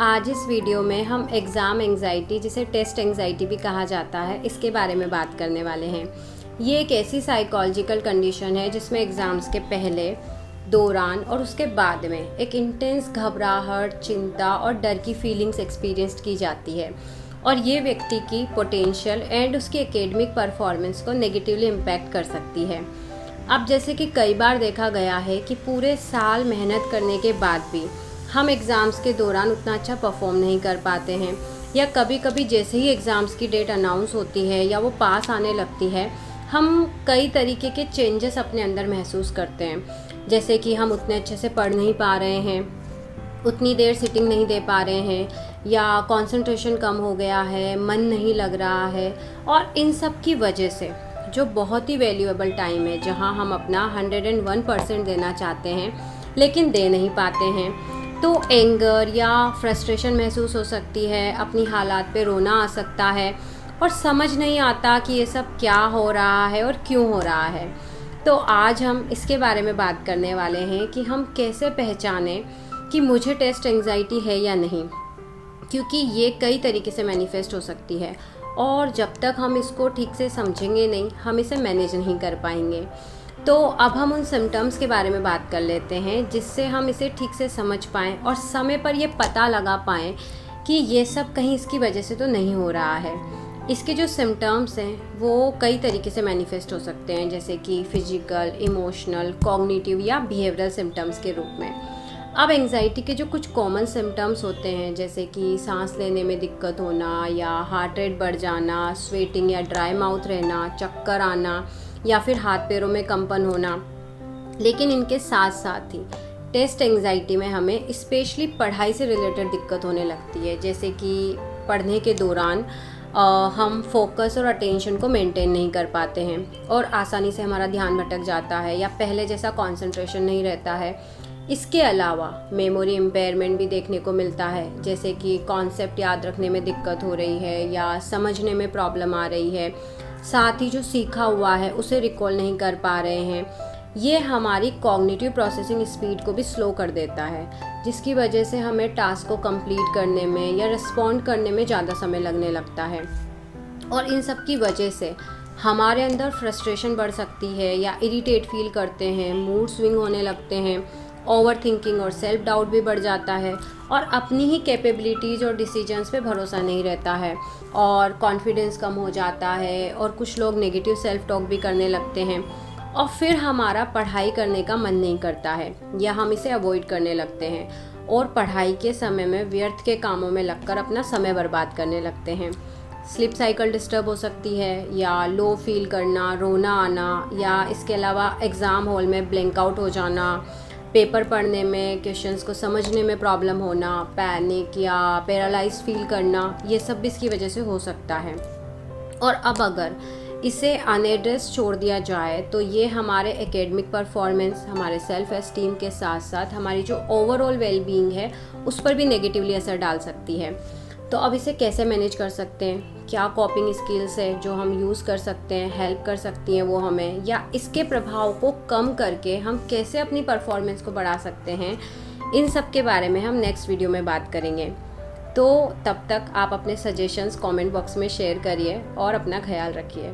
आज इस वीडियो में हम एग्ज़ाम एंग्जाइटी, जिसे टेस्ट एंग्जाइटी भी कहा जाता है, इसके बारे में बात करने वाले हैं। ये एक ऐसी साइकोलॉजिकल कंडीशन है जिसमें एग्ज़ाम्स के पहले, दौरान और उसके बाद में एक इंटेंस घबराहट, चिंता और डर की फीलिंग्स एक्सपीरियंस की जाती है और ये व्यक्ति की पोटेंशियल एंड उसकी एकेडमिक परफॉर्मेंस को नेगेटिवली इम्पैक्ट कर सकती है। अब जैसे कि कई बार देखा गया है कि पूरे साल मेहनत करने के बाद भी हम एग्ज़ाम्स के दौरान उतना अच्छा परफॉर्म नहीं कर पाते हैं, या कभी कभी जैसे ही एग्ज़ाम्स की डेट अनाउंस होती है या वो पास आने लगती है, हम कई तरीके के चेंजेस अपने अंदर महसूस करते हैं। जैसे कि हम उतने अच्छे से पढ़ नहीं पा रहे हैं, उतनी देर सिटिंग नहीं दे पा रहे हैं, या कंसंट्रेशन कम हो गया है, मन नहीं लग रहा है। और इन सब की वजह से जो बहुत ही वैल्यूएबल टाइम है, जहां हम अपना 101% देना चाहते हैं लेकिन दे नहीं पाते हैं, तो एंगर या फ्रस्ट्रेशन महसूस हो सकती है, अपनी हालात पे रोना आ सकता है और समझ नहीं आता कि ये सब क्या हो रहा है और क्यों हो रहा है। तो आज हम इसके बारे में बात करने वाले हैं कि हम कैसे पहचानें कि मुझे टेस्ट एंग्जाइटी है या नहीं, क्योंकि ये कई तरीके से मैनिफेस्ट हो सकती है और जब तक हम इसको ठीक से समझेंगे नहीं, हम इसे मैनेज नहीं कर पाएंगे। तो अब हम उन सिम्टम्स के बारे में बात कर लेते हैं जिससे हम इसे ठीक से समझ पाएँ और समय पर ये पता लगा पाएँ कि ये सब कहीं इसकी वजह से तो नहीं हो रहा है। इसके जो सिम्टम्स हैं वो कई तरीके से मैनिफेस्ट हो सकते हैं, जैसे कि फिजिकल, इमोशनल, कॉग्निटिव या बिहेवियरल सिम्टम्स के रूप में। अब एंग्जाइटी के जो कुछ कॉमन सिम्टम्स होते हैं, जैसे कि सांस लेने में दिक्कत होना या हार्ट रेट बढ़ जाना, स्वेटिंग या ड्राई माउथ रहना, चक्कर आना या फिर हाथ पैरों में कंपन होना। लेकिन इनके साथ साथ ही टेस्ट एंग्जाइटी में हमें स्पेशली पढ़ाई से रिलेटेड दिक्कत होने लगती है, जैसे कि पढ़ने के दौरान हम फोकस और अटेंशन को मेंटेन नहीं कर पाते हैं और आसानी से हमारा ध्यान भटक जाता है या पहले जैसा कंसंट्रेशन नहीं रहता है। इसके अलावा मेमोरी इम्पेयरमेंट भी देखने को मिलता है, जैसे कि कॉन्सेप्ट याद रखने में दिक्कत हो रही है या समझने में प्रॉब्लम आ रही है। साथ ही जो सीखा हुआ है उसे रिकॉल नहीं कर पा रहे हैं। ये हमारी कॉग्निटिव प्रोसेसिंग स्पीड को भी स्लो कर देता है, जिसकी वजह से हमें टास्क को कंप्लीट करने में या रिस्पॉन्ड करने में ज़्यादा समय लगने लगता है। और इन सब की वजह से हमारे अंदर फ्रस्ट्रेशन बढ़ सकती है या इरिटेट फील करते हैं, मूड स्विंग होने लगते हैं, ओवर थिंकिंग और सेल्फ डाउट भी बढ़ जाता है और अपनी ही कैपेबिलिटीज़ और डिसीजंस पे भरोसा नहीं रहता है और कॉन्फिडेंस कम हो जाता है और कुछ लोग नेगेटिव सेल्फ टॉक भी करने लगते हैं और फिर हमारा पढ़ाई करने का मन नहीं करता है या हम इसे अवॉइड करने लगते हैं और पढ़ाई के समय में व्यर्थ के कामों में लगकर अपना समय बर्बाद करने लगते हैं। स्लीप साइकिल डिस्टर्ब हो सकती है या लो फील करना, रोना आना, या इसके अलावा एग्ज़ाम हॉल में ब्लैंक आउट हो जाना, पेपर पढ़ने में, क्वेश्चंस को समझने में प्रॉब्लम होना, पैनिक या पैरालाइज फील करना, ये सब भी इसकी वजह से हो सकता है। और अब अगर इसे अनएड्रेस छोड़ दिया जाए तो ये हमारे एकेडमिक परफॉर्मेंस, हमारे सेल्फ एस्टीम के साथ साथ हमारी जो ओवरऑल वेलबीइंग है उस पर भी नेगेटिवली असर डाल सकती है। तो अब इसे कैसे मैनेज कर सकते हैं, क्या कॉपिंग स्किल्स है जो हम यूज़ कर सकते हैं, हेल्प कर सकती हैं वो हमें, या इसके प्रभाव को कम करके हम कैसे अपनी परफॉर्मेंस को बढ़ा सकते हैं, इन सब के बारे में हम नेक्स्ट वीडियो में बात करेंगे। तो तब तक आप अपने सजेशंस कमेंट बॉक्स में शेयर करिए और अपना ख्याल रखिए।